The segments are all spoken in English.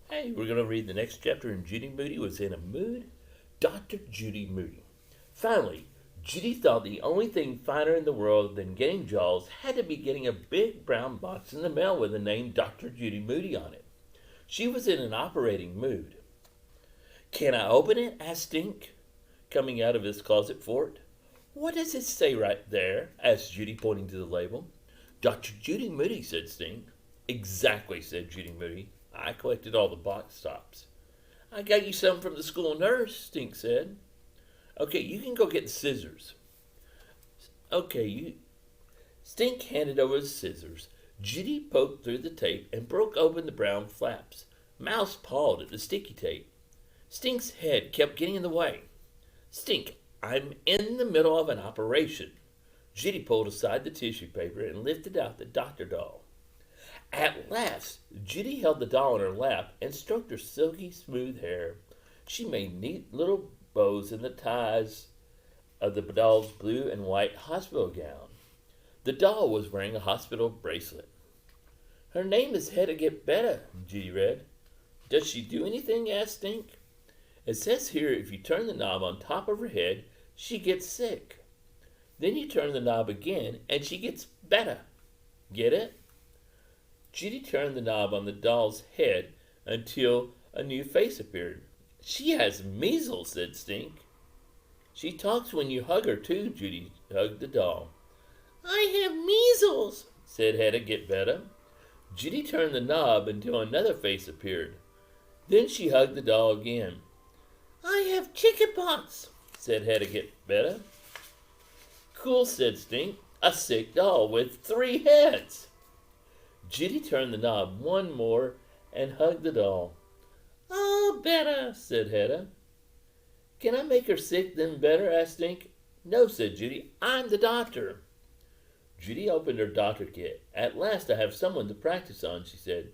Hey, we're going to read the next chapter, and Judy Moody was in a mood. Dr. Judy Moody. Finally, Judy thought the only thing finer in the world than getting Jaws had to be getting a big brown box in the mail with the name Dr. Judy Moody on it. She was in an operating mood. Can I open it? Asked Stink, coming out of his closet fort. What does it say right there? Asked Judy, pointing to the label. Dr. Judy Moody, said Stink. Exactly, said Judy Moody. I collected all the box tops. I got you some from the school nurse, Stink said. Okay, you can go get the scissors. Okay, you. Stink handed over the scissors. Judy poked through the tape and broke open the brown flaps. Mouse pawed at the sticky tape. Stink's head kept getting in the way. Stink, I'm in the middle of an operation. Judy pulled aside the tissue paper and lifted out the doctor doll. At last, Judy held the doll in her lap and stroked her silky smooth hair. She made neat little bows in the ties of the doll's blue and white hospital gown. The doll was wearing a hospital bracelet. Her name is Hedda Get Better, Judy read. Does she do anything? Asked Stink. It says here if you turn the knob on top of her head, she gets sick. Then you turn the knob again and she gets better. Get it? Judy turned the knob on the doll's head until a new face appeared. She has measles, said Stink. She talks when you hug her, too, Judy hugged the doll. I have measles, said Hedda Get Better. Judy turned the knob until another face appeared. Then she hugged the doll again. I have chickenpox, said Hedda Get Better. Cool, said Stink. A sick doll with 3 heads. Judy turned the knob one more and hugged the doll. Oh, better, said Hedda. Can I make her sick then better? Asked Stink. No, said Judy. I'm the doctor. Judy opened her doctor kit. At last I have someone to practice on, she said.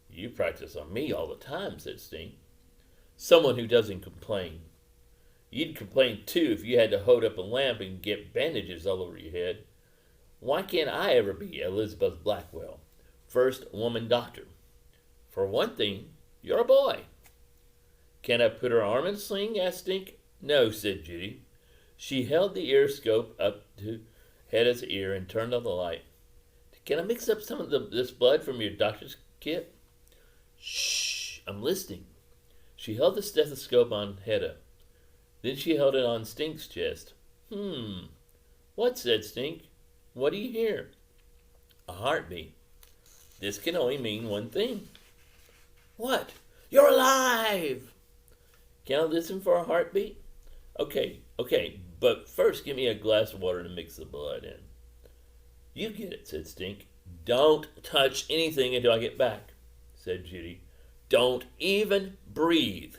You practice on me all the time, said Stink. Someone who doesn't complain. You'd complain too if you had to hold up a lamp and get bandages all over your head. Why can't I ever be Elizabeth Blackwell, first woman doctor? For one thing, you're a boy. Can I put her arm in a sling? Asked Stink. No, said Judy. She held the ear scope up to Hedda's ear and turned on the light. Can I mix up some of this blood from your doctor's kit? Shh, I'm listening. She held the stethoscope on Hedda. Then she held it on Stink's chest. What? Said Stink. What do you hear? A heartbeat. This can only mean one thing. What? You're alive! Can I listen for a heartbeat? Okay, but first give me a glass of water to mix the blood in. You get it, said Stink. Don't touch anything until I get back, said Judy. Don't even breathe.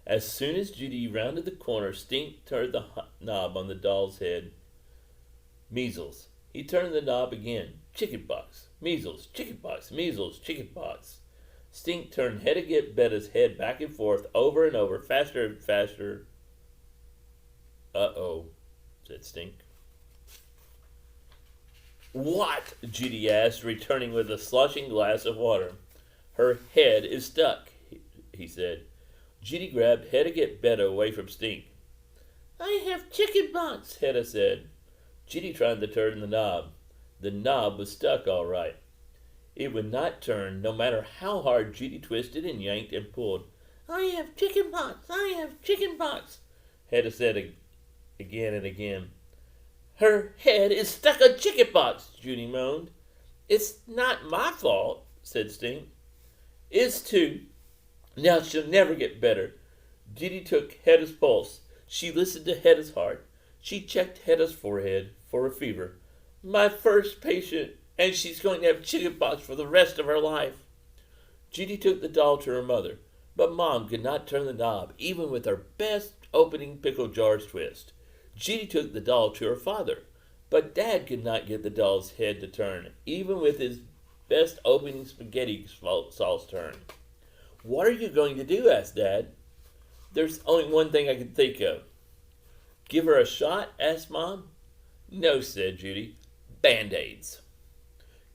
As soon as Judy rounded the corner, Stink turned the knob on the doll's head. Measles. He turned the knob again. Chickenpox. Measles. Chickenpox. Measles. Chickenpox. Stink turned Hedda Get Better's head back and forth over and over, faster and faster. Uh-oh, said Stink. What? Judy asked, returning with a sloshing glass of water. Her head is stuck, he said. Judy grabbed Hedda Get Better away from Stink. I have chickenpox, Hedda said. Judy tried to turn the knob. The knob was stuck all right. It would not turn, no matter how hard Judy twisted and yanked and pulled. I have chickenpox, I have chickenpox, Hedda said again and again. Her head is stuck on chickenpox, Judy moaned. It's not my fault, said Stink. It's too. Now she'll never get better. Judy took Hedda's pulse. She listened to Hedda's heart. She checked Hedda's forehead for a fever. My first patient, and she's going to have chickenpox for the rest of her life. Judy took the doll to her mother, but Mom could not turn the knob, even with her best opening pickle jars twist. Judy took the doll to her father, but Dad could not get the doll's head to turn, even with his best opening spaghetti sauce turn. What are you going to do? Asked Dad. There's only one thing I can think of. Give her a shot? Asked Mom. No, said Judy. Band-Aids.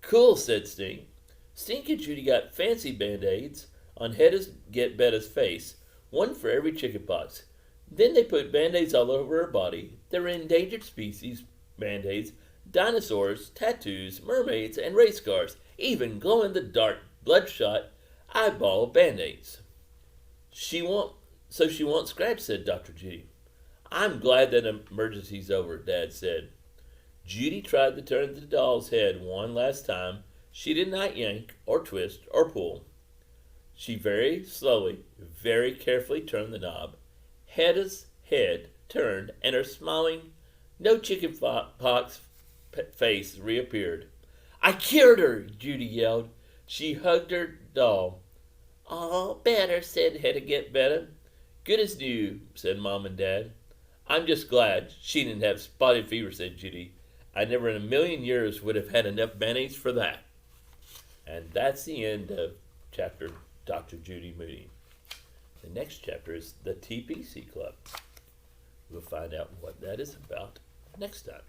Cool, said Stink. Stinky Judy got fancy band-aids on Hedda's Get Betta's face, one for every chickenpox. Then they put band-aids all over her body. There were endangered species band-aids, dinosaurs, tattoos, mermaids, and race cars, even glow-in-the-dark, bloodshot eyeball band-aids. She won't scratch, said Dr. Judy. I'm glad that emergency's over, Dad said. Judy tried to turn the doll's head one last time. She did not yank, or twist, or pull. She very slowly, very carefully turned the knob. Hedda's head turned, and her smiling, no chicken pox face reappeared. I cured her, Judy yelled. She hugged her doll. All better, said Hedda Get Better. Good as new, said Mom and Dad. I'm just glad she didn't have spotted fever, said Judy. I never in a million years would have had enough band-aids for that. And that's the end of chapter Dr. Judy Moody. The next chapter is the TPC Club. We'll find out what that is about next time.